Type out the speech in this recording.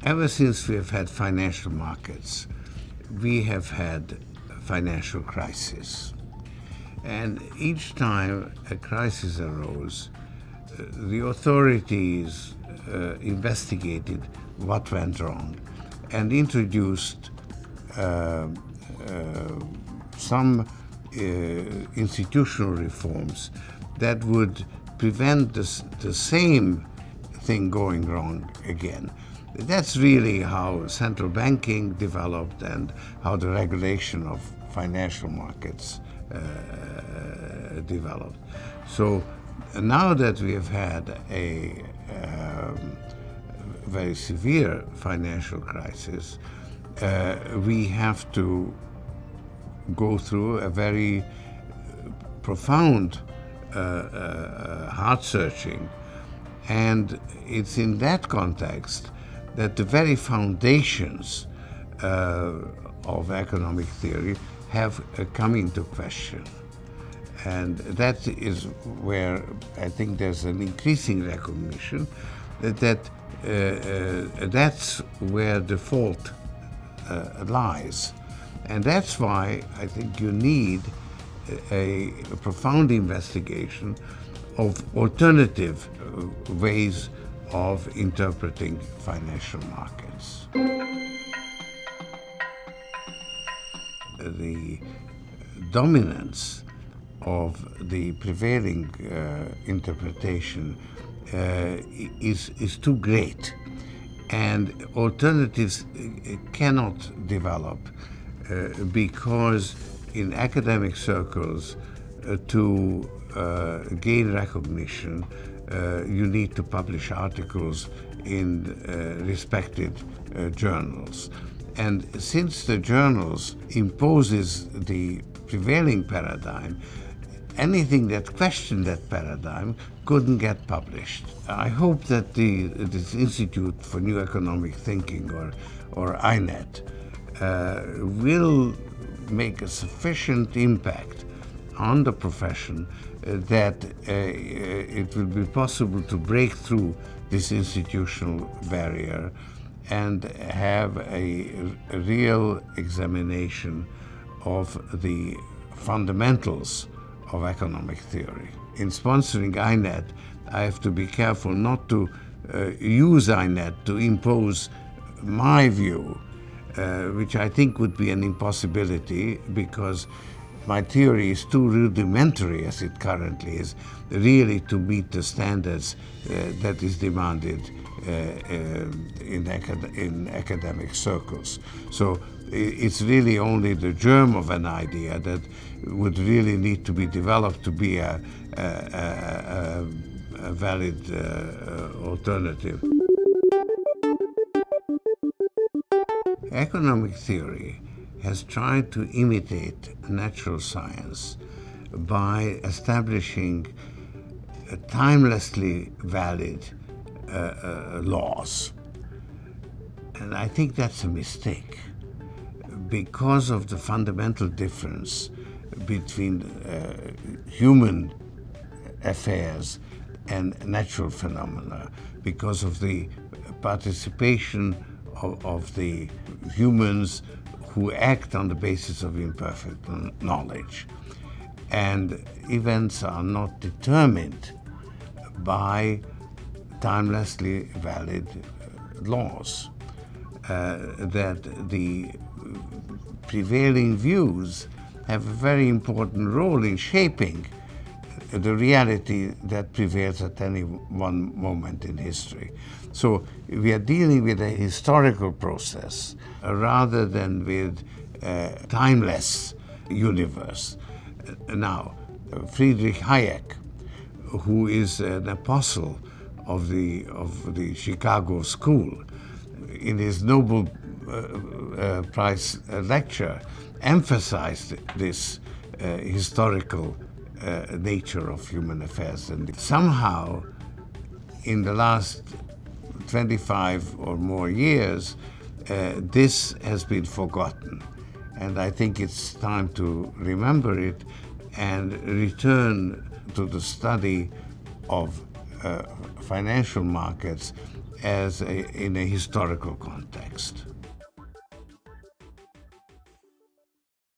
Ever since we have had financial markets, we have had financial crisis. And each time a crisis arose, the authorities investigated what went wrong and introduced some institutional reforms that would prevent the same thing going wrong again. That's really how central banking developed and how the regulation of financial markets developed. So now that we have had a very severe financial crisis, we have to go through a very profound heart searching, and it's in that context that the very foundations of economic theory have come into question. And that is where I think there's an increasing recognition that that's where the fault lies. And that's why I think you need a profound investigation of alternative ways of interpreting financial markets. The dominance of the prevailing interpretation is too great, and alternatives cannot develop because in academic circles to gain recognition you need to publish articles in respected journals. And since the journals imposes the prevailing paradigm, anything that questioned that paradigm couldn't get published. I hope that this Institute for New Economic Thinking, or INET, will make a sufficient impact on the profession that it will be possible to break through this institutional barrier and have a real examination of the fundamentals of economic theory. In sponsoring INET, I have to be careful not to use INET to impose my view, which I think would be an impossibility because my theory is too rudimentary as it currently is, really to meet the standards that is demanded in academic circles. So it's really only the germ of an idea that would really need to be developed to be a valid alternative. Economic theory has tried to imitate natural science by establishing timelessly valid laws. And I think that's a mistake because of the fundamental difference between human affairs and natural phenomena, because of the participation of the humans who act on the basis of imperfect knowledge. And events are not determined by timelessly valid laws. That the prevailing views have a very important role in shaping the reality that prevails at any one moment in history. So we are dealing with a historical process rather than with a timeless universe. Now, Friedrich Hayek, who is an apostle of the Chicago School, in his Nobel Prize lecture, emphasized this historical nature of human affairs. And somehow, in the last 25 or more years, this has been forgotten. And I think it's time to remember it and return to the study of financial markets in a historical context.